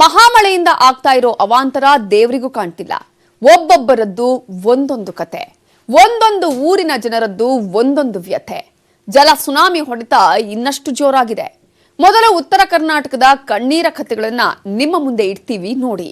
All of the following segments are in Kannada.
ಮಹಾಮಳೆಯಿಂದ ಆಗ್ತಾ ಇರೋ ಅವಾಂತರ ದೇವರಿಗೂ ಕಾಣ್ತಿಲ್ಲ. ಒಬ್ಬೊಬ್ಬರದ್ದು ಒಂದೊಂದು ಕತೆ, ಒಂದೊಂದು ಊರಿನ ಜನರದ್ದು ಒಂದೊಂದು ವ್ಯಥೆ. ಜಲ ಸುನಾಮಿ ಹೊಡೆತ ಇನ್ನಷ್ಟು ಜೋರಾಗಿದೆ. ಮೊದಲು ಉತ್ತರ ಕರ್ನಾಟಕದ ಕಣ್ಣೀರ ಕಥೆಗಳನ್ನ ನಿಮ್ಮ ಮುಂದೆ ಇಡ್ತೀವಿ ನೋಡಿ.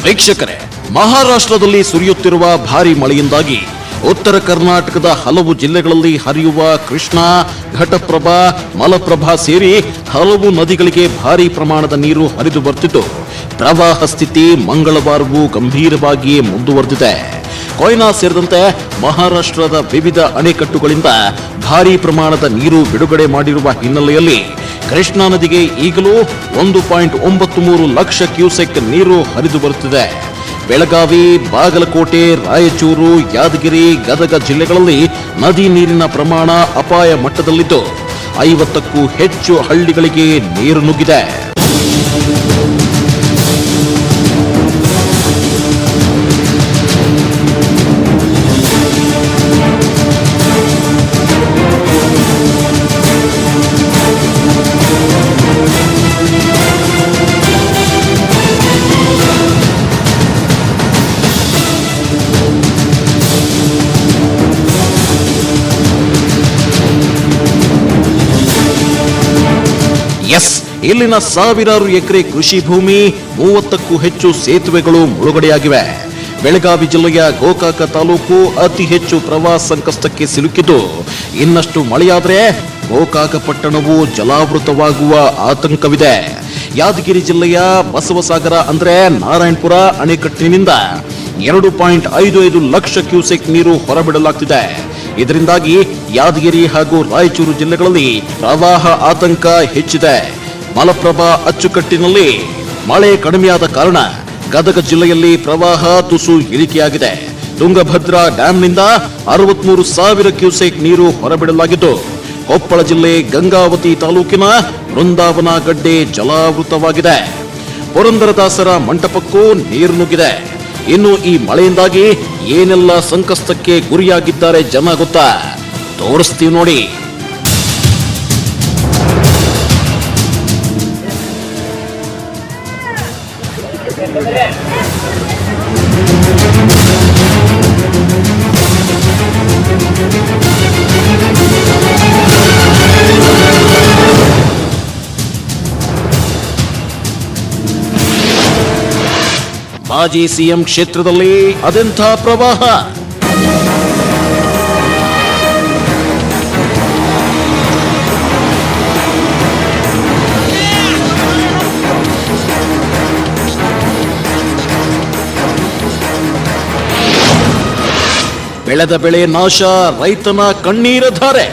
ವೀಕ್ಷಕರೇ, ಮಹಾರಾಷ್ಟ್ರದಲ್ಲಿ ಸುರಿಯುತ್ತಿರುವ ಭಾರಿ ಮಳೆಯಿಂದಾಗಿ ಉತ್ತರ ಕರ್ನಾಟಕದ ಹಲವು ಜಿಲ್ಲೆಗಳಲ್ಲಿ ಹರಿಯುವ ಕೃಷ್ಣಾ, ಘಟಪ್ರಭಾ, ಮಲಪ್ರಭಾ ಸೇರಿ ಹಲವು ನದಿಗಳಿಗೆ ಭಾರಿ ಪ್ರಮಾಣದ ನೀರು ಹರಿದು ಬರ್ತಿದ್ದು, ಪ್ರವಾಹ ಸ್ಥಿತಿ ಮಂಗಳವಾರವೂ ಗಂಭೀರವಾಗಿ ಮುಂದುವರೆದಿದೆ. ಕೊಯ್ನಾ ಸೇರಿದಂತೆ ಮಹಾರಾಷ್ಟ್ರದ ವಿವಿಧ ಅಣೆಕಟ್ಟುಗಳಿಂದ ಭಾರಿ ಪ್ರಮಾಣದ ನೀರು ಬಿಡುಗಡೆ ಮಾಡಿರುವ ಹಿನ್ನೆಲೆಯಲ್ಲಿ ಕೃಷ್ಣಾ ನದಿಗೆ ಈಗಲೂ 1.93 ಲಕ್ಷ ಕ್ಯೂಸೆಕ್ ನೀರು ಹರಿದು ಬರುತ್ತಿದೆ. ಬೆಳಗಾವಿ, ಬಾಗಲಕೋಟೆ, ರಾಯಚೂರು, ಯಾದಗಿರಿ, ಗದಗ ಜಿಲ್ಲೆಗಳಲ್ಲಿ ನದಿ ನೀರಿನ ಪ್ರಮಾಣ ಅಪಾಯ ಮಟ್ಟದಲ್ಲಿದ್ದು 50ಕ್ಕೂ ಹೆಚ್ಚು ಹಳ್ಳಿಗಳಿಗೆ ನೀರು ನುಗ್ಗಿದೆ. ಇಲ್ಲಿನ ಸಾವಿರಾರು ಎಕರೆ ಕೃಷಿ ಭೂಮಿ, 30ಕ್ಕೂ ಹೆಚ್ಚು ಸೇತುವೆಗಳು ಮುಳುಗಡೆಯಾಗಿವೆ. ಬೆಳಗಾವಿ ಜಿಲ್ಲೆಯ ಗೋಕಾಕ ತಾಲೂಕು ಅತಿ ಹೆಚ್ಚು ಪ್ರವಾಹ ಸಂಕಷ್ಟಕ್ಕೆ ಸಿಲುಕಿದ್ದು, ಇನ್ನಷ್ಟು ಮಳೆಯಾದರೆ ಗೋಕಾಕ ಪಟ್ಟಣವು ಜಲಾವೃತವಾಗುವ ಆತಂಕವಿದೆ. ಯಾದಗಿರಿ ಜಿಲ್ಲೆಯ ಬಸವಸಾಗರ ಅಂದ್ರೆ ನಾರಾಯಣಪುರ ಅಣೆಕಟ್ಟಿನಿಂದ 2.55 ಲಕ್ಷ ಕ್ಯೂಸೆಕ್ ನೀರು ಹೊರಬಿಡಲಾಗ್ತಿದೆ. ಇದರಿಂದಾಗಿ ಯಾದಗಿರಿ ಹಾಗೂ ರಾಯಚೂರು ಜಿಲ್ಲೆಗಳಲ್ಲಿ ಪ್ರವಾಹ ಆತಂಕ ಹೆಚ್ಚಿದೆ. ಮಲಪ್ರಭಾ ಅಚ್ಚುಕಟ್ಟಿನಲ್ಲಿ ಮಳೆ ಕಡಿಮೆಯಾದ ಕಾರಣ ಗದಗ ಜಿಲ್ಲೆಯಲ್ಲಿ ಪ್ರವಾಹ ತುಸು ಇಳಿಕೆಯಾಗಿದೆ. ತುಂಗಭದ್ರಾ ಡ್ಯಾಂನಿಂದ 63,000 ಕ್ಯೂಸೆಕ್ ನೀರು ಹೊರಬಿಡಲಾಗಿದ್ದು, ಕೊಪ್ಪಳ ಜಿಲ್ಲೆ ಗಂಗಾವತಿ ತಾಲೂಕಿನ ಬೃಂದಾವನ ಗಡ್ಡೆ ಜಲಾವೃತವಾಗಿದೆ. ಪುರಂದರದಾಸರ ಮಂಟಪಕ್ಕೂ ನೀರು ನುಗ್ಗಿದೆ. ಇನ್ನು ಈ ಮಳೆಯಿಂದಾಗಿ ಏನೆಲ್ಲ ಸಂಕಷ್ಟಕ್ಕೆ ಗುರಿಯಾಗಿದ್ದಾರೆ ಜನ ಗೊತ್ತಾ? ತೋರಿಸ್ತೀವಿ ನೋಡಿ. ಮಾಜಿ ಸಿಎಂ ಕ್ಷೇತ್ರದಲ್ಲಿ ಅದೆಂಥ ಪ್ರವಾಹ! ಬೆಳೆದ ಬೆಳೆ ನಾಶ, ರೈತನ ಕಣ್ಣೀರ ಧಾರೆ.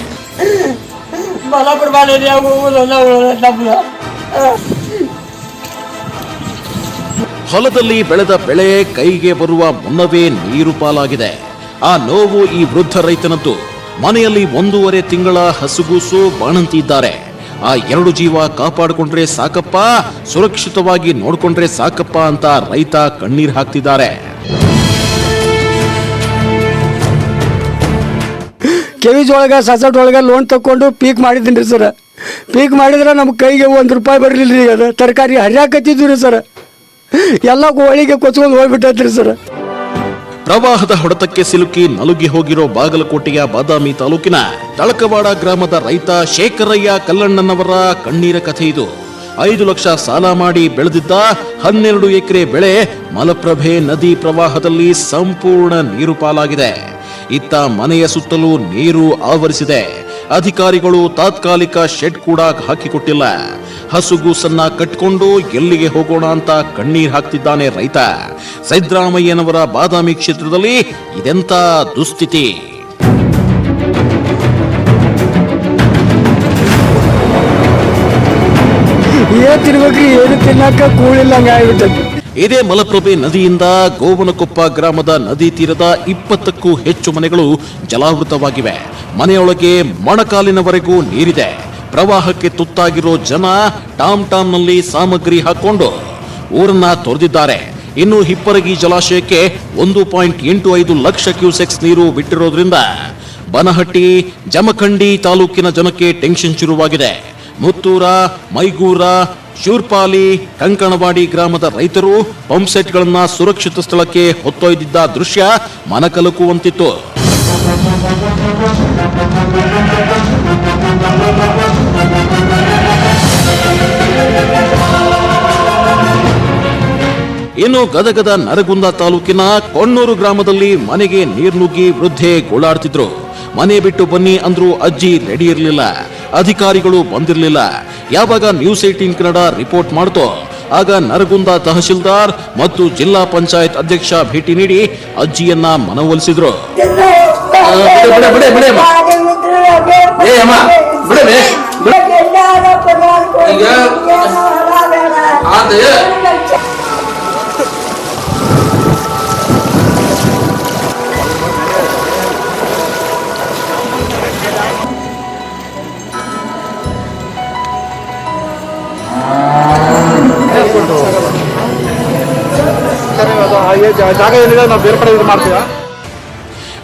ಹೊಲದಲ್ಲಿ ಬೆಳೆದ ಬೆಳೆ ಕೈಗೆ ಬರುವ ಮುನ್ನವೇ ನೀರು ಪಾಲಾಗಿದೆ. ಆ ನೋವು ಈ ವೃದ್ಧ ರೈತನದ್ದು. ಮನೆಯಲ್ಲಿ 1.5 ತಿಂಗಳ ಹಸುಗೂಸು ಬಾಣಂತಿ ಇದ್ದಾರೆ. ಆ 2 ಜೀವ ಕಾಪಾಡಿಕೊಂಡ್ರೆ ಸಾಕಪ್ಪ, ಸುರಕ್ಷಿತವಾಗಿ ನೋಡ್ಕೊಂಡ್ರೆ ಸಾಕಪ್ಪ ಅಂತ ರೈತ ಕಣ್ಣೀರು ಹಾಕ್ತಿದ್ದಾರೆ. ಕೆವಿಜ್ ಒಳಗೆ ಸಸಟ್ ಒಳಗೆ ಲೋನ್ ತಕೊಂಡು ಪೀಕ್ ಮಾಡಿದ್ದೀನಿ ಸರ್. ಪೀಕ್ ಮಾಡಿದ್ರೆ ನಮ್ಮ ಕೈಗೆ 1 ರೂಪಾಯಿ ಬರಲಿಲ್ಲ ರೀ. ಅದು ತರಕಾರಿ ಹರಿಯಾಕತ್ತಿದ್ವಿ ರೀ ಸರ್. ಎಲ್ಲ ಕೋಳಿಗೆ ಕೊಚ್ಕೊಂಡು ಹೋಗ್ಬಿಟ್ಟೈತ್ರಿ ಸರ್. ಪ್ರವಾಹದ ಹೊಡೆತಕ್ಕೆ ಸಿಲುಕಿ ನಲುಗಿ ಹೋಗಿರೋ ಬಾಗಲಕೋಟೆಯ ಬಾದಾಮಿ ತಾಲೂಕಿನ ತಳಕವಾಡ ಗ್ರಾಮದ ರೈತ ಶೇಖರಯ್ಯ ಕಲ್ಲಣ್ಣನವರ ಕಣ್ಣೀರ ಕಥೆ ಇದು. 5 ಲಕ್ಷ ಸಾಲ ಮಾಡಿ ಬೆಳೆದಿದ್ದ 12 ಎಕರೆ ಬೆಳೆ ಮಲಪ್ರಭೆ ನದಿ ಪ್ರವಾಹದಲ್ಲಿ ಸಂಪೂರ್ಣ ನೀರು ಪಾಲಾಗಿದೆ. ಇತ್ತ ಮನೆಯ ಸುತ್ತಲೂ ನೀರು ಆವರಿಸಿದೆ. ಅಧಿಕಾರಿಗಳು ತಾತ್ಕಾಲಿಕ ಶೆಡ್ ಕೂಡ ಹಾಕಿಕೊಟ್ಟಿಲ್ಲ. ಹಸುಗೂಸನ್ನ ಕಟ್ಕೊಂಡು ಎಲ್ಲಿಗೆ ಹೋಗೋಣ ಅಂತ ಕಣ್ಣೀರ್ ಹಾಕ್ತಿದ್ದಾನೆ ರೈತ. ಸಿದ್ದರಾಮಯ್ಯನವರ ಬಾದಾಮಿ ಕ್ಷೇತ್ರದಲ್ಲಿ ಇದೆಂತ ದುಸ್ಥಿತಿ! ತಿನ್ಬೇಕ್ರಿ, ಏನು ತಿನ್ನಕ ಕೂಳಿಲ್ಲಂಗ ಆಗ್ಬಿಟ್ಟೈತಿ. ಇದೇ ಮಲಪ್ರಭೆ ನದಿಯಿಂದ ಗೋವನಕೊಪ್ಪ ಗ್ರಾಮದ ನದಿ ತೀರದ 20ಕ್ಕೂ ಹೆಚ್ಚು ಮನೆಗಳು ಜಲಾವೃತವಾಗಿವೆ. ಮನೆಯೊಳಗೆ ಮೊಣಕಾಲಿನವರೆಗೂ ನೀರಿದೆ. ಪ್ರವಾಹಕ್ಕೆ ತುತ್ತಾಗಿರೋ ಜನ ಟಾಮ್ನಲ್ಲಿ ಸಾಮಗ್ರಿ ಹಾಕೊಂಡು ಊರನ್ನ ತೊರೆದಿದ್ದಾರೆ. ಇನ್ನು ಹಿಪ್ಪರಗಿ ಜಲಾಶಯಕ್ಕೆ 1.85 ಲಕ್ಷ ಕ್ಯೂಸೆಕ್ಸ್ ನೀರು ಬಿಟ್ಟಿರೋದ್ರಿಂದ ಬನಹಟ್ಟಿ, ಜಮಖಂಡಿ ತಾಲೂಕಿನ ಜನಕ್ಕೆ ಟೆನ್ಷನ್ ಶುರುವಾಗಿದೆ. ಮುತ್ತೂರ, ಮೈಗೂರ, ಶೂರ್ಪಾಲಿ, ಕಂಕಣವಾಡಿ ಗ್ರಾಮದ ರೈತರು ಪಂಪ್ಸೆಟ್ಗಳನ್ನ ಸುರಕ್ಷಿತ ಸ್ಥಳಕ್ಕೆ ಹೊತ್ತೊಯ್ದಿದ್ದ ದೃಶ್ಯ ಮನಕಲಕುವಂತಿತ್ತು. ಇನ್ನು ಗದಗದ ನರಗುಂದ ತಾಲೂಕಿನ ಕೊಣ್ಣೂರು ಗ್ರಾಮದಲ್ಲಿ ಮನೆಗೆ ನೀರು ನುಗ್ಗಿ ವೃದ್ಧೆ ಗೋಳಾಡ್ತಿದ್ರು. ಮನೆ ಬಿಟ್ಟು ಬನ್ನಿ ಅಂದ್ರೂ ಅಜ್ಜಿ ರೆಡಿ ಇರಲಿಲ್ಲ. ಅಧಿಕಾರಿಗಳು ಬಂದಿರಲಿಲ್ಲ. ಯಾವಾಗ ನ್ಯೂಸ್ 18 ಕನ್ನಡ ರಿಪೋರ್ಟ್ ಮಾಡ್ತೋ ಆಗ ನರಗುಂದ ತಹಶೀಲ್ದಾರ್ ಮತ್ತು ಜಿಲ್ಲಾ ಪಂಚಾಯತ್ ಅಧ್ಯಕ್ಷ ಭೇಟಿ ನೀಡಿ ಅಜ್ಜಿಯನ್ನ ಮನವೊಲಿಸಿದ್ರು.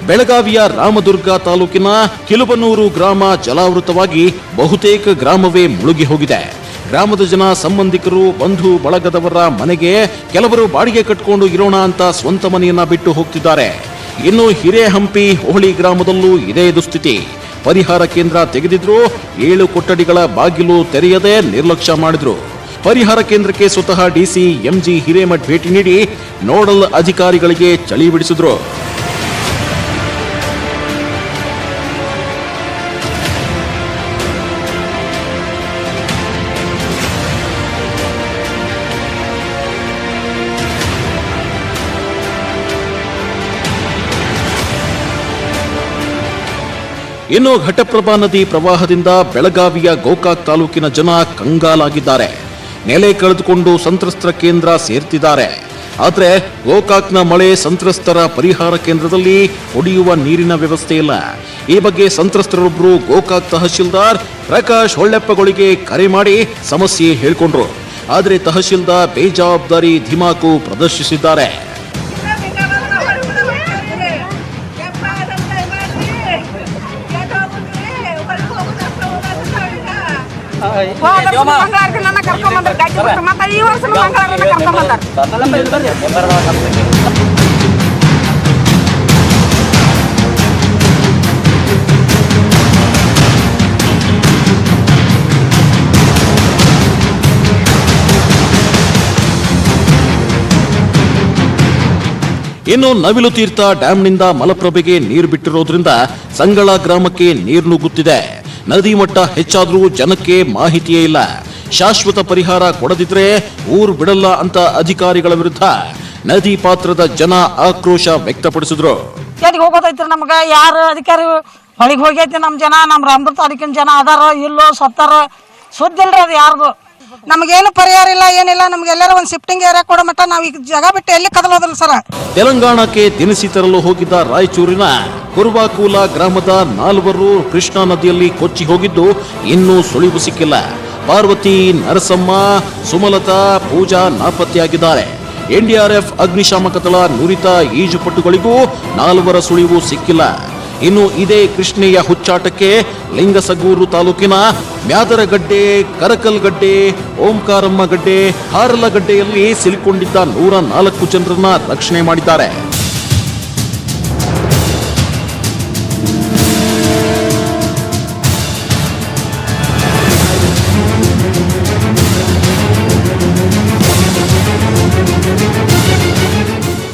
ಬೆಳಗಾವಿಯ ರಾಮದುರ್ಗ ತಾಲೂಕಿನ ಕಿಲುಬನೂರು ಗ್ರಾಮ ಜಲಾವೃತವಾಗಿ ಬಹುತೇಕ ಗ್ರಾಮವೇ ಮುಳುಗಿ ಹೋಗಿದೆ. ಗ್ರಾಮದ ಜನ ಸಂಬಂಧಿಕರು, ಬಂಧು ಬಳಗದವರ ಮನೆಗೆ ಕೆಲವರು ಬಾಡಿಗೆ ಕಟ್ಕೊಂಡು ಇರೋಣ ಅಂತ ಸ್ವಂತ ಮನೆಯನ್ನ ಬಿಟ್ಟು ಹೋಗ್ತಿದ್ದಾರೆ. ಇನ್ನು ಹಿರೇಹಂಪಿ ಹೋಳಿ ಗ್ರಾಮದಲ್ಲೂ ಇದೇ ದುಸ್ಥಿತಿ. ಪರಿಹಾರ ಕೇಂದ್ರ ತೆಗೆದಿದ್ರು 7 ಕೊಠಡಿಗಳ ಬಾಗಿಲು ತೆರೆಯದೆ ನಿರ್ಲಕ್ಷ್ಯ ಮಾಡಿದ್ರು. ಪರಿಹಾರ ಕೇಂದ್ರಕ್ಕೆ ಸ್ವತಃ ಡಿಸಿ ಎಂಜಿ ಹಿರೇಮಠ್ ಭೇಟಿ ನೀಡಿ ನೋಡಲ್ ಅಧಿಕಾರಿಗಳಿಗೆ ಚಳಿ ಬಿಡಿಸಿದ್ರು. ಇನ್ನು ಘಟಪ್ರಭಾ ನದಿ ಪ್ರವಾಹದಿಂದ ಬೆಳಗಾವಿಯ ಗೋಕಾಕ್ ತಾಲೂಕಿನ ಜನ ಕಂಗಾಲಾಗಿದ್ದಾರೆ. ನೆಲೆ ಕಳೆದುಕೊಂಡು ಸಂತ್ರಸ್ತರ ಕೇಂದ್ರ ಸೇರ್ತಿದ್ದಾರೆ. ಆದರೆ ಗೋಕಾಕ್ನ ಮಳೆ ಸಂತ್ರಸ್ತರ ಪರಿಹಾರ ಕೇಂದ್ರದಲ್ಲಿ ಕುಡಿಯುವ ನೀರಿನ ವ್ಯವಸ್ಥೆ ಇಲ್ಲ. ಈ ಬಗ್ಗೆ ಸಂತ್ರಸ್ತರೊಬ್ಬರು ಗೋಕಾಕ್ ತಹಶೀಲ್ದಾರ್ ಪ್ರಕಾಶ್ ಹೊಳ್ಳೆಪ್ಪಗಳಿಗೆ ಕರೆ ಮಾಡಿ ಸಮಸ್ಯೆ ಹೇಳಿಕೊಂಡ್ರು. ಆದರೆ ತಹಶೀಲ್ದಾರ್ ಬೇಜವಾಬ್ದಾರಿ ಧಿಮಾಕು ಪ್ರದರ್ಶಿಸಿದ್ದಾರೆ. ಇನ್ನು ನವಿಲು ತೀರ್ಥ ಡ್ಯಾಂನಿಂದ ಮಲಪ್ರಭೆಗೆ ನೀರು ಬಿಟ್ಟಿರೋದ್ರಿಂದ ಸಂಗಳ ಗ್ರಾಮಕ್ಕೆ ನೀರು ನುಗ್ಗುತ್ತಿದೆ. ನದಿ ಮಟ್ಟ ಹೆಚ್ಚಾದ್ರೂ ಜನಕ್ಕೆ ಮಾಹಿತಿಯೇ ಇಲ್ಲ. ಶಾಶ್ವತ ಪರಿಹಾರ ಕೊಡದಿದ್ರೆ ಊರು ಬಿಡಲ್ಲ ಅಂತ ಅಧಿಕಾರಿಗಳ ವಿರುದ್ಧ ನದಿ ಪಾತ್ರದ ಜನ ಆಕ್ರೋಶ ವ್ಯಕ್ತಪಡಿಸಿದ್ರು. ಹೋಗೋದೈತ್ರಿ ನಮ್ಗ ಯಾರು ಅಧಿಕಾರಿ ಹೊಳಿಗೆ ಹೋಗೈತಿ. ನಮ್ ಜನ ನಮ್ ರಾಮದುರ್ಗ ತಾಲೂಕಿನ ಜನ ಅದಾರ ಇಲ್ಲೋ ಸತ್ತಾರ ಸುದ್ದಿ ಇಲ್ರಿ. ಅದು ಯಾರ್ದು ನಮಗೇನು ಪರಿಹಾರ ಇಲ್ಲ, ಏನಿಲ್ಲ. ನಮ್ಗೆ ಎಲ್ಲಾರ ಒಂದು ಶಿಫ್ಟಿಂಗ್ ಏರಿಯಾ ಕೊಡೋ ಮಟ್ಟ ನಾವು ಈಗ ಜಾಗ ಬಿಟ್ಟು ಎಲ್ಲಿ ಕದಲೋದಿಲ್ಲ ಸರ್. ತೆಲಂಗಾಣಕ್ಕೆ ದಿನಸಿ ತರಲು ಹೋಗಿದ್ದ ರಾಯಚೂರಿನ ಕುರ್ವಾಕೂಲ ಗ್ರಾಮದ 4 ಕೃಷ್ಣಾ ನದಿಯಲ್ಲಿ ಕೊಚ್ಚಿ ಹೋಗಿದ್ದು ಇನ್ನೂ ಸುಳಿವು ಸಿಕ್ಕಿಲ್ಲ. ಪಾರ್ವತಿ, ನರಸಮ್ಮ, ಸುಮಲತಾ, ಪೂಜಾ ನಾಪತ್ತೆಯಾಗಿದ್ದಾರೆ. ಎನ್ಡಿಆರ್ಎಫ್ ಅಗ್ನಿಶಾಮಕ ದಳ ನುರಿತ ಈಜುಪಟುಗಳಿಗೂ 4 ಸುಳಿವು ಸಿಕ್ಕಿಲ್ಲ. ಇನ್ನು ಇದೇ ಕೃಷ್ಣೆಯ ಹುಚ್ಚಾಟಕ್ಕೆ ಲಿಂಗಸಗೂರು ತಾಲೂಕಿನ ಮ್ಯಾದರಗಡ್ಡೆ, ಕರಕಲ್ಗಡ್ಡೆ, ಓಂಕಾರಮ್ಮ ಗಡ್ಡೆ, ಹಾರಲಗಡ್ಡೆಯಲ್ಲಿ ಸಿಲುಕೊಂಡಿದ್ದ 104 ಜನರನ್ನ ರಕ್ಷಣೆ ಮಾಡಿದ್ದಾರೆ.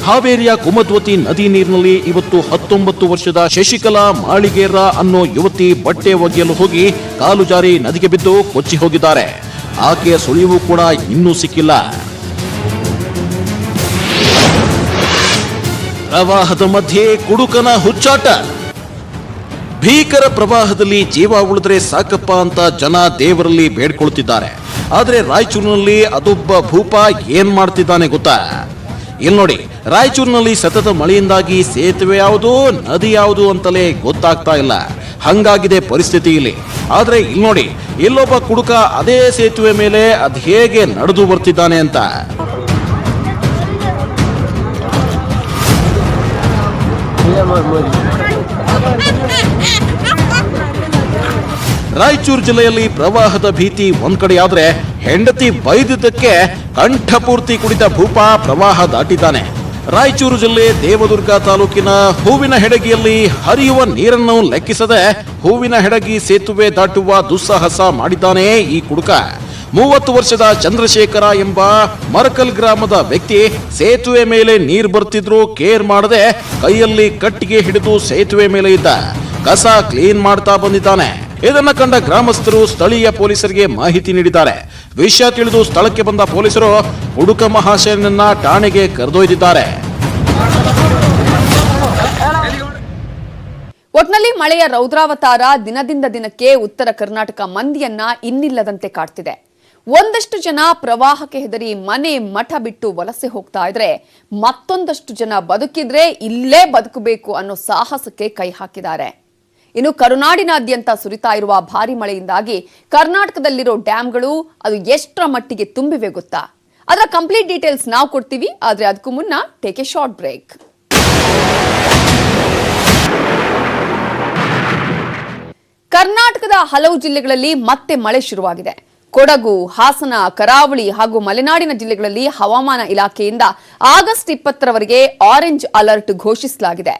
ಹಾವೇರಿಯ ಕುಮದ್ವತಿ ನದಿ ನೀರಿನಲ್ಲಿ ಇವತ್ತು 19 ವರ್ಷದ ಶಶಿಕಲಾ ಮಾಳಿಗೇರ ಅನ್ನೋ ಯುವತಿ ಬಟ್ಟೆ ಒಗೆಯಲು ಹೋಗಿ ಕಾಲು ಜಾರಿ ನದಿಗೆ ಬಿದ್ದು ಕೊಚ್ಚಿ ಹೋಗಿದ್ದಾರೆ. ಆಕೆಯ ಸುಳಿವು ಕೂಡ ಇನ್ನೂ ಸಿಕ್ಕಿಲ್ಲ. ಪ್ರವಾಹದ ಮಧ್ಯೆ ಕುಡುಕನ ಹುಚ್ಚಾಟ. ಭೀಕರ ಪ್ರವಾಹದಲ್ಲಿ ಜೀವ ಉಳಿದ್ರೆ ಸಾಕಪ್ಪ ಅಂತ ಜನ ದೇವರಲ್ಲಿ ಬೇಡ್ಕೊಳ್ತಿದ್ದಾರೆ. ಆದ್ರೆ ರಾಯಚೂರಿನಲ್ಲಿ ಅದೊಬ್ಬ ಭೂಪ ಏನ್ ಮಾಡ್ತಿದ್ದಾನೆ ಗೊತ್ತಾ? ಇಲ್ಲಿ ನೋಡಿ, ರಾಯಚೂರಿನಲ್ಲಿ ಸತತ ಮಳೆಯಿಂದಾಗಿ ಸೇತುವೆ ಯಾವುದು ನದಿ ಯಾವುದು ಅಂತಲೇ ಗೊತ್ತಾಗ್ತಾ ಇಲ್ಲ, ಹಂಗಾಗಿದೆ ಪರಿಸ್ಥಿತಿ ಇಲ್ಲಿ. ಆದ್ರೆ ಇಲ್ಲಿ ನೋಡಿ, ಇಲ್ಲೊಬ್ಬ ಕುಡುಕ ಅದೇ ಸೇತುವೆ ಮೇಲೆ ಅದ್ ಹೇಗೆ ನಡೆದು ಬರ್ತಿದ್ದಾನೆ ಅಂತ. ರಾಯಚೂರು ಜಿಲ್ಲೆಯಲ್ಲಿ ಪ್ರವಾಹದ ಭೀತಿ ಒಂದ್ ಕಡೆಯಾದ್ರೆ, ಹೆಂಡತಿ ಬೈದಿದ್ದಕ್ಕೆ ಕಂಠಪೂರ್ತಿ ಕುಡಿದ ಭೂಪ ಪ್ರವಾಹ ದಾಟಿದ್ದಾನೆ. ರಾಯಚೂರು ಜಿಲ್ಲೆ ದೇವದುರ್ಗ ತಾಲೂಕಿನ ಹೂವಿನ ಹೆಡಗಿಯಲ್ಲಿ ಹರಿಯುವ ನೀರನ್ನು ಲೆಕ್ಕಿಸದೆ ಹೂವಿನ ಹೆಡಗಿ ಸೇತುವೆ ದಾಟುವ ದುಸ್ಸಾಹಸ ಮಾಡಿದ್ದಾನೆ ಈ ಕುಡುಕ. 30 ವರ್ಷದ ಚಂದ್ರಶೇಖರ ಎಂಬ ಮರಕಲ್ ಗ್ರಾಮದ ವ್ಯಕ್ತಿ ಸೇತುವೆ ಮೇಲೆ ನೀರು ಬರ್ತಿದ್ರು ಕೇರ್ ಮಾಡದೆ ಕೈಯಲ್ಲಿ ಕಟ್ಟಿಗೆ ಹಿಡಿದು ಸೇತುವೆ ಮೇಲೆ ಇದ್ದ ಕಸ ಕ್ಲೀನ್ ಮಾಡ್ತಾ ಬಂದಿದ್ದಾನೆ. ಇದನ್ನ ಕಂಡ ಗ್ರಾಮಸ್ಥರು ಸ್ಥಳೀಯ ಪೊಲೀಸರಿಗೆ ಮಾಹಿತಿ ನೀಡಿದ್ದಾರೆ. ವಿಷಯ ತಿಳಿದು ಸ್ಥಳಕ್ಕೆ ಬಂದ ಪೊಲೀಸರು ಹುಡುಕ ಮಹಾಶಯನನ್ನ ಠಾಣೆಗೆ ಕರೆದೊಯ್ದಿದ್ದಾರೆ. ಒಟ್ನಲ್ಲಿ ಮಳೆಯ ರೌದ್ರಾವತಾರ ದಿನದಿಂದ ದಿನಕ್ಕೆ ಉತ್ತರ ಕರ್ನಾಟಕ ಮಂದಿಯನ್ನ ಇನ್ನಿಲ್ಲದಂತೆ ಕಾಡ್ತಿದೆ. ಒಂದಷ್ಟು ಜನ ಪ್ರವಾಹಕ್ಕೆ ಹೆದರಿ ಮನೆ ಮಠ ಬಿಟ್ಟು ವಲಸೆ ಹೋಗ್ತಾ ಇದ್ರೆ, ಮತ್ತೊಂದಷ್ಟು ಜನ ಬದುಕಿದ್ರೆ ಇಲ್ಲೇ ಬದುಕಬೇಕು ಅನ್ನೋ ಸಾಹಸಕ್ಕೆ ಕೈ ಹಾಕಿದ್ದಾರೆ. ಇನ್ನು ಕರುನಾಡಿನಾದ್ಯಂತ ಸುರಿತಾ ಇರುವ ಭಾರಿ ಮಳೆಯಿಂದಾಗಿ ಕರ್ನಾಟಕದಲ್ಲಿರೋ ಡ್ಯಾಂಗಳು ಅದು ಎಷ್ಟರ ಮಟ್ಟಿಗೆ ತುಂಬಿವೆ ಗೊತ್ತಾ? ಅದರ ಕಂಪ್ಲೀಟ್ ಡೀಟೇಲ್ಸ್ ನಾವು ಕೊಡ್ತೀವಿ. ಆದ್ರೆ ಅದಕ್ಕೂ ಮುನ್ನ ಟೇಕ್ ಎ ಶಾರ್ಟ್ ಬ್ರೇಕ್. ಕರ್ನಾಟಕದ ಹಲವು ಜಿಲ್ಲೆಗಳಲ್ಲಿ ಮತ್ತೆ ಮಳೆ ಶುರುವಾಗಿದೆ. ಕೊಡಗು, ಹಾಸನ, ಕರಾವಳಿ ಹಾಗೂ ಮಲೆನಾಡಿನ ಜಿಲ್ಲೆಗಳಲ್ಲಿ ಹವಾಮಾನ ಇಲಾಖೆಯಿಂದ ಆಗಸ್ಟ್ 20ರವರೆಗೆ ಆರೆಂಜ್ ಅಲರ್ಟ್ ಘೋಷಿಸಲಾಗಿದೆ.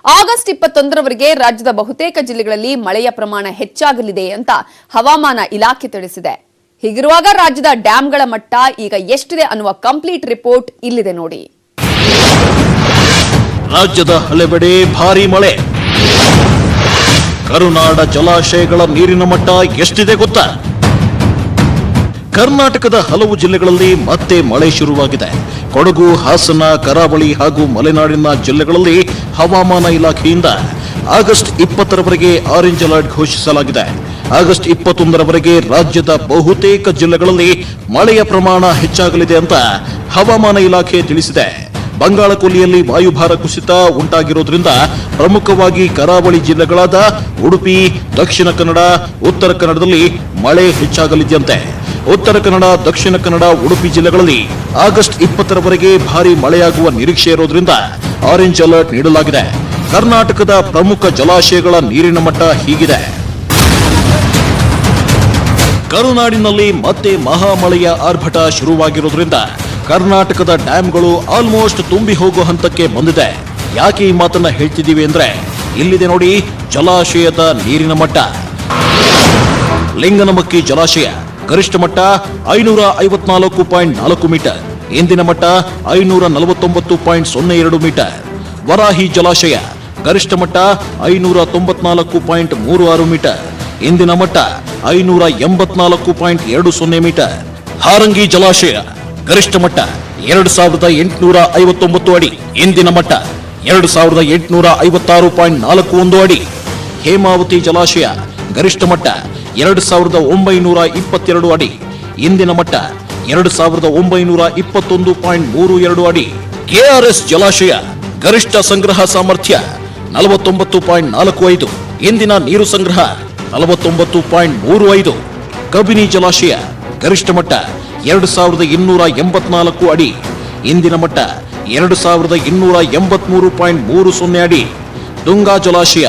ಆಗಸ್ಟ್ 21ರವರೆಗೆ ರಾಜ್ಯದ ಬಹುತೇಕ ಜಿಲ್ಲೆಗಳಲ್ಲಿ ಮಳೆಯ ಪ್ರಮಾಣ ಹೆಚ್ಚಾಗಲಿದೆ ಅಂತ ಹವಾಮಾನ ಇಲಾಖೆ ತಿಳಿಸಿದೆ. ಹೀಗಿರುವಾಗ ರಾಜ್ಯದ ಡ್ಯಾಂಗಳ ಮಟ್ಟ ಈಗ ಎಷ್ಟಿದೆ ಅನ್ನುವ ಕಂಪ್ಲೀಟ್ ರಿಪೋರ್ಟ್ ಇಲ್ಲಿದೆ ನೋಡಿ. ರಾಜ್ಯದ ಹಲವೆಡೆ ಭಾರಿ ಮಳೆ. ಕರುನಾಡ ಜಲಾಶಯಗಳ ನೀರಿನ ಮಟ್ಟ ಎಷ್ಟಿದೆ ಗೊತ್ತಾ? ಕರ್ನಾಟಕದ ಹಲವು ಜಿಲ್ಲೆಗಳಲ್ಲಿ ಮತ್ತೆ ಮಳೆ ಶುರುವಾಗಿದೆ. ಕೊಡಗು, ಹಾಸನ, ಕರಾವಳಿ ಹಾಗೂ ಮಲೆನಾಡಿನ ಜಿಲ್ಲೆಗಳಲ್ಲಿ ಹವಾಮಾನ ಇಲಾಖೆಯಿಂದ ಆಗಸ್ಟ್ 20ರವರೆಗೆ ಆರೆಂಜ್ ಅಲರ್ಟ್ ಘೋಷಿಸಲಾಗಿದೆ. ಆಗಸ್ಟ್ 21ರವರೆಗೆ ರಾಜ್ಯದ ಬಹುತೇಕ ಜಿಲ್ಲೆಗಳಲ್ಲಿ ಮಳೆಯ ಪ್ರಮಾಣ ಹೆಚ್ಚಾಗಲಿದೆ ಅಂತ ಹವಾಮಾನ ಇಲಾಖೆ ತಿಳಿಸಿದೆ. ಬಂಗಾಳಕೊಲ್ಲಿಯಲ್ಲಿ ವಾಯುಭಾರ ಕುಸಿತ ಉಂಟಾಗಿರೋದ್ರಿಂದ ಪ್ರಮುಖವಾಗಿ ಕರಾವಳಿ ಜಿಲ್ಲೆಗಳಾದ ಉಡುಪಿ, ದಕ್ಷಿಣ ಕನ್ನಡ, ಉತ್ತರ ಕನ್ನಡದಲ್ಲಿ ಮಳೆ ಹೆಚ್ಚಾಗಲಿದೆಯಂತೆ. ಉತ್ತರ ಕನ್ನಡ, ದಕ್ಷಿಣ ಕನ್ನಡ, ಉಡುಪಿ ಜಿಲ್ಲೆಗಳಲ್ಲಿ ಆಗಸ್ಟ್ 20ರವರೆಗೆ ಭಾರಿ ಮಳೆಯಾಗುವ ನಿರೀಕ್ಷೆ ಇರೋದ್ರಿಂದ ಆರೆಂಜ್ ಅಲರ್ಟ್ ನೀಡಲಾಗಿದೆ. ಕರ್ನಾಟಕದ ಪ್ರಮುಖ ಜಲಾಶಯಗಳ ನೀರಿನ ಮಟ್ಟ ಹೀಗಿದೆ. ಕರುನಾಡಿನಲ್ಲಿ ಮತ್ತೆ ಮಹಾಮಳೆಯ ಆರ್ಭಟ ಶುರುವಾಗಿರೋದ್ರಿಂದ ಕರ್ನಾಟಕದ ಡ್ಯಾಂಗಳು ಆಲ್ಮೋಸ್ಟ್ ತುಂಬಿ ಹೋಗೋ ಹಂತಕ್ಕೆ ಬಂದಿದೆ. ಯಾಕೆ ಈ ಮಾತನ್ನ ಹೇಳ್ತಿದ್ದೀವಿ ಅಂದ್ರೆ, ಇಲ್ಲಿದೆ ನೋಡಿ ಜಲಾಶಯದ ನೀರಿನ ಮಟ್ಟ. ಲಿಂಗನಮಕ್ಕಿ ಜಲಾಶಯ ಗರಿಷ್ಠ ಮಟ್ಟ 554.4 ಮೀಟರ್, ಇಂದಿನ ಮಟ್ಟ 549.02 ಮೀಟರ್. ವರಾಹಿ ಜಲಾಶಯ ಗರಿಷ್ಠ ಮಟ್ಟ 594.36 ಮೀಟರ್, ಇಂದಿನ ಮಟ್ಟ 584.20 ಮೀಟರ್. ಹಾರಂಗಿ ಜಲಾಶಯ ಗರಿಷ್ಠ ಮಟ್ಟ 2859 ಅಡಿ, ಇಂದಿನ ಮಟ್ಟ 2856.41 ಅಡಿ. ಹೇಮಾವತಿ ಜಲಾಶಯ ಗರಿಷ್ಠ ಮಟ್ಟ 2922 ಅಡಿ, ಇಂದಿನ ಮಟ್ಟ 2921.32 ಅಡಿ. ಕೆಆರ್ಎಸ್ ಜಲಾಶಯ ಗರಿಷ್ಠ ಸಂಗ್ರಹ ಸಾಮರ್ಥ್ಯ 49.45, ಇಂದಿನ ನೀರು ಸಂಗ್ರಹ 49.35. ಕಬಿನಿ ಜಲಾಶಯ ಗರಿಷ್ಠ ಮಟ್ಟ 2284 ಅಡಿ, ಇಂದಿನ ಮಟ್ಟ 2283.30 ಅಡಿ. ತುಂಗಾ ಜಲಾಶಯ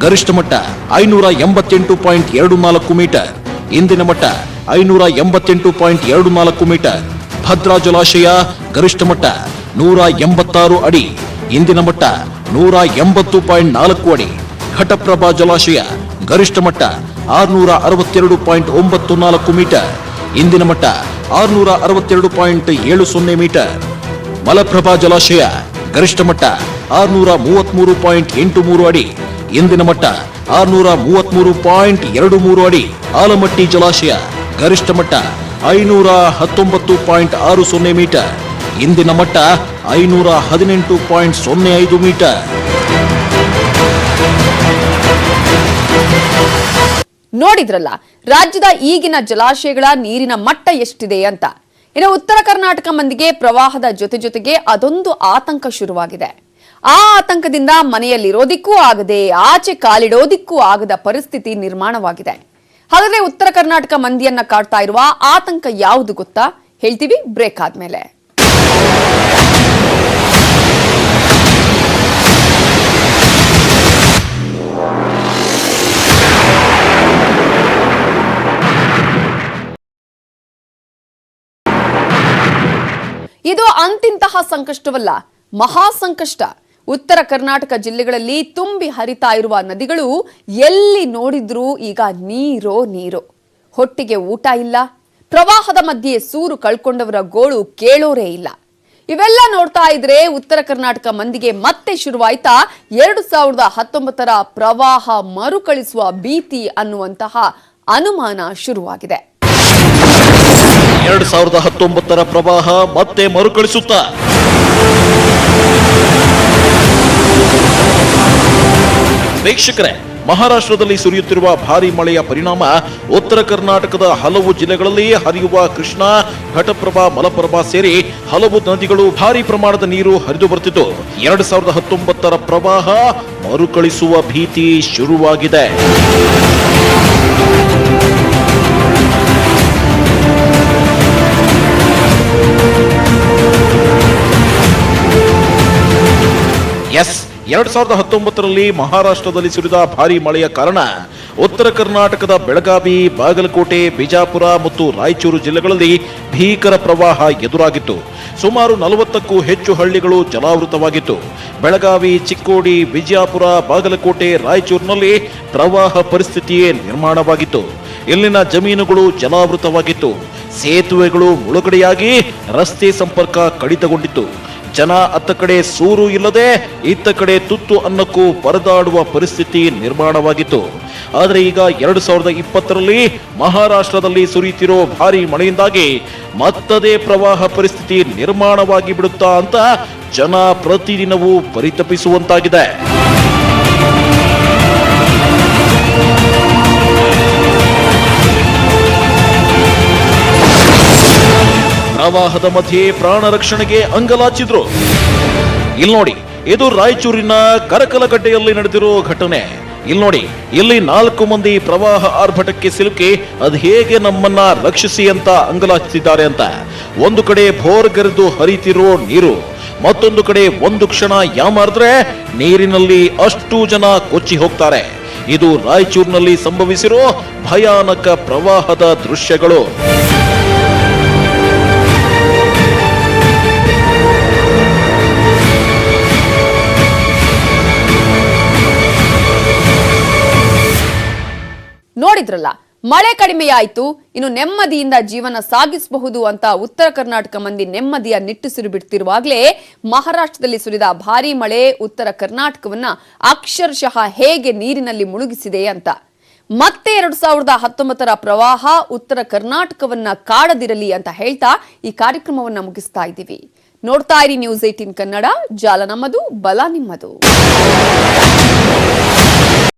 ಗರಿಷ್ಠ ಮಟ್ಟ 588.24 ಮೀಟರ್, ಇಂದಿನ ಮಟ್ಟ 588.24 ಮೀಟರ್. ಭದ್ರಾ ಜಲಾಶಯ ಗರಿಷ್ಠ ಮಟ್ಟ 186 ಅಡಿ, ಇಂದಿನ ಮಟ್ಟ 180.4 ಅಡಿ. ಘಟಪ್ರಭಾ ಜಲಾಶಯ ಗರಿಷ್ಠ ಮಟ್ಟ 662.94 ಮೀಟರ್, ಇಂದಿನ ಮಟ್ಟ 662.70 ಮೀಟರ್. ಮಲಪ್ರಭಾ ಜಲಾಶಯ ಗರಿಷ್ಠ ಮಟ್ಟ 633.83 ಅಡಿ, ಇಂದಿನ ಮಟ್ಟ 633.23 ಅಡಿ. ಆಲಮಟ್ಟಿ ಜಲಾಶಯ ಗರಿಷ್ಠ ಮಟ್ಟ 519.60 ಮೀಟರ್, ಇಂದಿನ ಮಟ್ಟ 518.05 ಮೀಟರ್. ನೋಡಿದ್ರಲ್ಲ ರಾಜ್ಯದ ಈಗಿನ ಜಲಾಶಯಗಳ ನೀರಿನ ಮಟ್ಟ ಎಷ್ಟಿದೆ ಅಂತ. ಇನ್ನು ಉತ್ತರ ಕರ್ನಾಟಕ ಮಂದಿಗೆ ಪ್ರವಾಹದ ಜೊತೆಗೆ ಅದೊಂದು ಆತಂಕ ಶುರುವಾಗಿದೆ. ಆ ಆತಂಕದಿಂದ ಮನೆಯಲ್ಲಿರೋದಿಕ್ಕೂ ಆಗದೆ ಆಚೆ ಕಾಲಿಡೋದಿಕ್ಕೂ ಆಗದ ಪರಿಸ್ಥಿತಿ ನಿರ್ಮಾಣವಾಗಿದೆ. ಹಾಗಾದ್ರೆ ಉತ್ತರ ಕರ್ನಾಟಕ ಮಂದಿಯನ್ನ ಕಾಡ್ತಾ ಇರುವ ಆತಂಕ ಯಾವುದು ಗೊತ್ತಾ? ಹೇಳ್ತೀವಿ ಬ್ರೇಕ್ ಆದ್ಮೇಲೆ. ಇದು ಅಂತಿಂತಹ ಸಂಕಷ್ಟವಲ್ಲ, ಮಹಾ ಸಂಕಷ್ಟ. ಉತ್ತರ ಕರ್ನಾಟಕ ಜಿಲ್ಲೆಗಳಲ್ಲಿ ತುಂಬಿ ಹರಿತಾ ಇರುವ ನದಿಗಳು ಎಲ್ಲಿ ನೋಡಿದ್ರೂ ಈಗ ನೀರೋ. ಹೊಟ್ಟಿಗೆ ಊಟ ಇಲ್ಲ, ಪ್ರವಾಹದ ಮಧ್ಯೆ ಸೂರು ಕಳ್ಕೊಂಡವರ ಗೋಳು ಕೇಳೋರೇ ಇಲ್ಲ. ಇವೆಲ್ಲ ನೋಡ್ತಾ ಇದ್ರೆ ಉತ್ತರ ಕರ್ನಾಟಕ ಮಂದಿಗೆ ಮತ್ತೆ ಶುರುವಾಯ್ತಾ 2019 ಪ್ರವಾಹ ಮರುಕಳಿಸುವ ಭೀತಿ ಅನ್ನುವಂತಹ ಅನುಮಾನ ಶುರುವಾಗಿದೆ. 2019 ಪ್ರವಾಹ ಮತ್ತೆ ಮರುಕಳಿಸುತ್ತಾ? ವೀಕ್ಷಕರೇ, ಮಹಾರಾಷ್ಟ್ರದಲ್ಲಿ ಸುರಿಯುತ್ತಿರುವ ಭಾರೀ ಮಳೆಯ ಪರಿಣಾಮ ಉತ್ತರ ಕರ್ನಾಟಕದ ಹಲವು ಜಿಲ್ಲೆಗಳಲ್ಲಿ ಹರಿಯುವ ಕೃಷ್ಣಾ, ಘಟಪ್ರಭಾ, ಮಲಪ್ರಭಾ ಸೇರಿ ಹಲವು ನದಿಗಳು ಭಾರೀ ಪ್ರಮಾಣದ ನೀರು ಹರಿದು ಬರುತ್ತಿದ್ದು 2019 ಪ್ರವಾಹ ಮರುಕಳಿಸುವ ಭೀತಿ ಶುರುವಾಗಿದೆ. ಎಸ್, 2019ರಲ್ಲಿ ಮಹಾರಾಷ್ಟ್ರದಲ್ಲಿ ಸುರಿದ ಭಾರೀ ಮಳೆಯ ಕಾರಣ ಉತ್ತರ ಕರ್ನಾಟಕದ ಬೆಳಗಾವಿ, ಬಾಗಲಕೋಟೆ, ಬಿಜಾಪುರ ಮತ್ತು ರಾಯಚೂರು ಜಿಲ್ಲೆಗಳಲ್ಲಿ ಭೀಕರ ಪ್ರವಾಹ ಎದುರಾಗಿತ್ತು. ಸುಮಾರು 40ಕ್ಕೂ ಹೆಚ್ಚು ಹಳ್ಳಿಗಳು ಜಲಾವೃತವಾಗಿತ್ತು. ಬೆಳಗಾವಿ, ಚಿಕ್ಕೋಡಿ, ಬಿಜಾಪುರ, ಬಾಗಲಕೋಟೆ, ರಾಯಚೂರಿನಲ್ಲಿ ಪ್ರವಾಹ ಪರಿಸ್ಥಿತಿಯೇ ನಿರ್ಮಾಣವಾಗಿತ್ತು. ಇಲ್ಲಿನ ಜಮೀನುಗಳು ಜಲಾವೃತವಾಗಿತ್ತು. ಸೇತುವೆಗಳು ಮುಳುಗಡೆಯಾಗಿ ರಸ್ತೆ ಸಂಪರ್ಕ ಕಡಿತಗೊಂಡಿತ್ತು. ಜನ ಅತ್ತ ಕಡೆ ಸೂರು ಇಲ್ಲದೆ ಇತ್ತ ಕಡೆ ತುತ್ತು ಅನ್ನಕ್ಕೂ ಪರದಾಡುವ ಪರಿಸ್ಥಿತಿ ನಿರ್ಮಾಣವಾಗಿತ್ತು. ಆದರೆ ಈಗ 2020ರಲ್ಲಿ ಮಹಾರಾಷ್ಟ್ರದಲ್ಲಿ ಸುರಿಯುತ್ತಿರೋ ಭಾರೀ ಮಳೆಯಿಂದಾಗಿ ಮತ್ತದೇ ಪ್ರವಾಹ ಪರಿಸ್ಥಿತಿ ನಿರ್ಮಾಣವಾಗಿ ಬಿಡುತ್ತಾ ಅಂತ ಜನ ಪ್ರತಿದಿನವೂ ಪರಿತಪಿಸುವಂತಾಗಿದೆ. ಪ್ರವಾಹದ ಮಧ್ಯೆ ಪ್ರಾಣ ರಕ್ಷಣೆಗೆ ಅಂಗಲಾಚಿದ್ರು. ಇಲ್ಲಿ ನೋಡಿ, ಇದು ರಾಯಚೂರಿನ ಕರಕಲಗಡ್ಡೆಯಲ್ಲಿ ನಡೆದಿರೋ ಘಟನೆ. ಇಲ್ಲಿ ನೋಡಿ, ಇಲ್ಲಿ 4 ಮಂದಿ ಪ್ರವಾಹ ಆರ್ಭಟಕ್ಕೆ ಸಿಲುಕಿ ಅದು ಹೇಗೆ ನಮ್ಮನ್ನ ರಕ್ಷಿಸಿ ಅಂತ ಅಂಗಲಾಚಿದ್ದಾರೆ ಅಂತ. ಒಂದು ಕಡೆ ಭೋರ್ಗರೆದು ಹರಿತಿರೋ ನೀರು, ಮತ್ತೊಂದು ಕಡೆ ಒಂದು ಕ್ಷಣ ಯಾಮಾರಿದ್ರೆ ನೀರಿನಲ್ಲಿ ಅಷ್ಟು ಜನ ಕೊಚ್ಚಿ ಹೋಗ್ತಾರೆ. ಇದು ರಾಯಚೂರಿನಲ್ಲಿ ಸಂಭವಿಸಿರೋ ಭಯಾನಕ ಪ್ರವಾಹದ ದೃಶ್ಯಗಳು. ನೋಡಿದ್ರಲ್ಲ, ಮಳೆ ಕಡಿಮೆಯಾಯಿತು, ಇನ್ನು ನೆಮ್ಮದಿಯಿಂದ ಜೀವನ ಸಾಗಿಸಬಹುದು ಅಂತ ಉತ್ತರ ಕರ್ನಾಟಕ ಮಂದಿ ನೆಮ್ಮದಿಯ ನಿಟ್ಟುಸಿರು ಬಿಡ್ತಿರುವಾಗಲೇ ಮಹಾರಾಷ್ಟ್ರದಲ್ಲಿ ಸುರಿದ ಭಾರೀ ಮಳೆ ಉತ್ತರ ಕರ್ನಾಟಕವನ್ನ ಅಕ್ಷರಶಃ ಹೇಗೆ ನೀರಿನಲ್ಲಿ ಮುಳುಗಿಸಿದೆ ಅಂತ. ಮತ್ತೆ 2019 ಪ್ರವಾಹ ಉತ್ತರ ಕರ್ನಾಟಕವನ್ನ ಕಾಡದಿರಲಿ ಅಂತ ಹೇಳ್ತಾ ಈ ಕಾರ್ಯಕ್ರಮವನ್ನ ಮುಗಿಸ್ತಾ ಇದ್ದೀವಿ. ನೋಡ್ತಾ ಇರಿ ನ್ಯೂಸ್ 18 ಕನ್ನಡ, ಜಾಲ ನಮ್ಮದು, ಬಲ ನಿಮ್ಮದು.